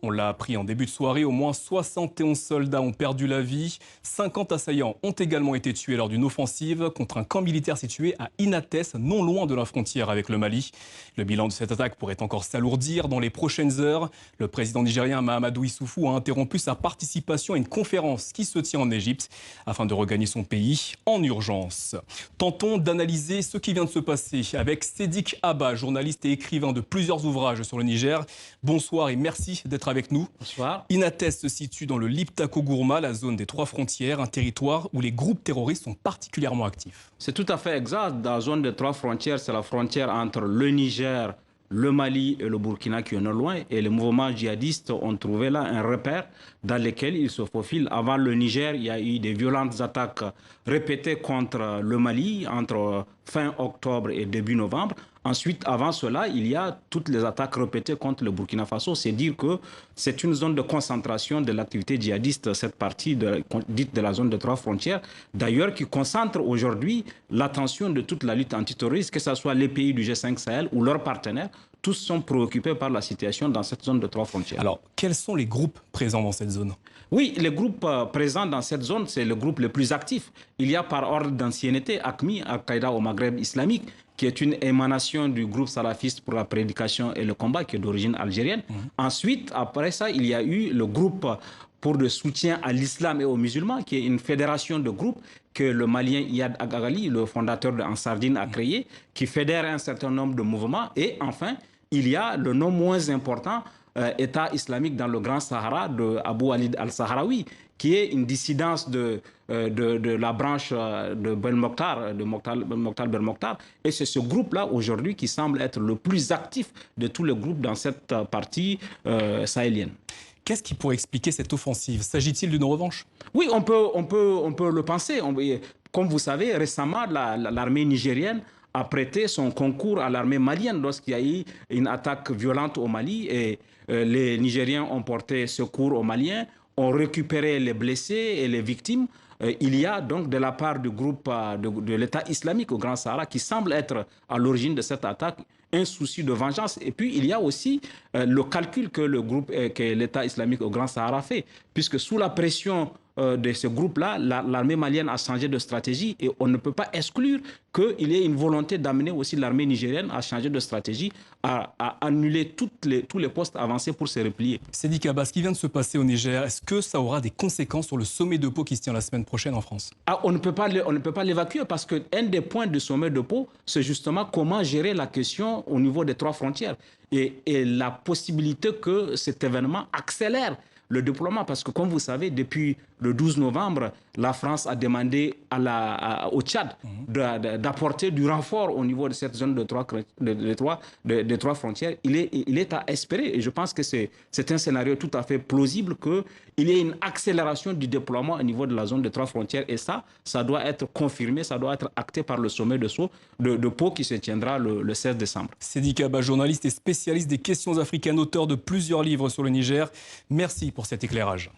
On l'a appris en début de soirée, au moins 71 soldats ont perdu la vie. 50 assaillants ont également été tués lors d'une offensive contre un camp militaire situé à Inates, non loin de la frontière avec le Mali. Le bilan de cette attaque pourrait encore s'alourdir dans les prochaines heures. Le président nigérien Mahamadou Issoufou a interrompu sa participation à une conférence qui se tient en Égypte afin de regagner son pays en urgence. Tentons d'analyser ce qui vient de se passer avec Sédik Abba, journaliste et écrivain de plusieurs ouvrages sur le Niger. Bonsoir et merci d'être avec nous. Bonsoir. Inates se situe dans le Liptako-Gourma, la zone des trois frontières, un territoire où les groupes terroristes sont particulièrement actifs. C'est tout à fait exact. Dans la zone des trois frontières, c'est la frontière entre le Niger, le Mali et le Burkina qui est non loin. Et les mouvements djihadistes ont trouvé là un repère dans lequel ils se faufilent. Avant le Niger, il y a eu des violentes attaques répétées contre le Mali entre fin octobre et début novembre. Ensuite, avant cela, il y a toutes les attaques répétées contre le Burkina Faso. C'est dire que c'est une zone de concentration de l'activité djihadiste, cette partie dite de la zone de trois frontières, d'ailleurs qui concentre aujourd'hui l'attention de toute la lutte antiterroriste, que ce soit les pays du G5 Sahel ou leurs partenaires. Tous sont préoccupés par la situation dans cette zone de trois frontières. Alors, quels sont les groupes présents dans cette zone? Oui, les groupes présents dans cette zone, c'est le groupe le plus actif. Il y a par ordre d'ancienneté AQMI, Al-Qaïda au Maghreb islamique, qui est une émanation du groupe salafiste pour la prédication et le combat, qui est d'origine algérienne. Ensuite, après ça, il y a eu le groupe pour le soutien à l'islam et aux musulmans, qui est une fédération de groupes que le Malien Iyad Agagali, le fondateur de Ansardine, a créé, qui fédère un certain nombre de mouvements. Et enfin, il y a le non moins important État islamique dans le Grand Sahara de Abu Walid al-Sahraoui, qui est une dissidence de la branche de Ben Mokhtar, de Mokhtar Ben Mokhtar. Et c'est ce groupe-là aujourd'hui qui semble être le plus actif de tous les groupes dans cette partie sahélienne. Qu'est-ce qui pourrait expliquer cette offensive? S'agit-il d'une revanche? Oui, on peut le penser. Comme vous savez, récemment, l'armée nigérienne a prêté son concours à l'armée malienne lorsqu'il y a eu une attaque violente au Mali et les Nigériens ont porté secours aux Maliens, ont récupéré les blessés et les victimes. Il y a donc de la part du groupe de l'État islamique au Grand Sahara qui semble être à l'origine de cette attaque un souci de vengeance. Et puis il y a aussi le calcul que que l'État islamique au Grand Sahara fait, puisque sous la pression de ce groupe-là, l'armée malienne a changé de stratégie et on ne peut pas exclure qu'il y ait une volonté d'amener aussi l'armée nigérienne à changer de stratégie, à annuler tous les postes avancés pour se replier. Sédik Abba, ce qui vient de se passer au Niger, est-ce que ça aura des conséquences sur le sommet de Pau qui se tient la semaine prochaine en France? On ne peut pas l'évacuer parce qu'un des points du sommet de Pau, c'est justement comment gérer la question au niveau des trois frontières et la possibilité que cet événement accélère le déploiement, parce que comme vous savez, depuis le 12 novembre, la France a demandé au Tchad d'apporter du renfort au niveau de cette zone de trois frontières. Il est à espérer, et je pense que c'est un scénario tout à fait plausible, qu'il y ait une accélération du déploiement au niveau de la zone de trois frontières, et ça doit être confirmé, ça doit être acté par le sommet de Pau qui se tiendra le 16 décembre. Sédik Abba, journaliste et spécialiste des questions africaines, auteur de plusieurs livres sur le Niger. Merci pour cet éclairage.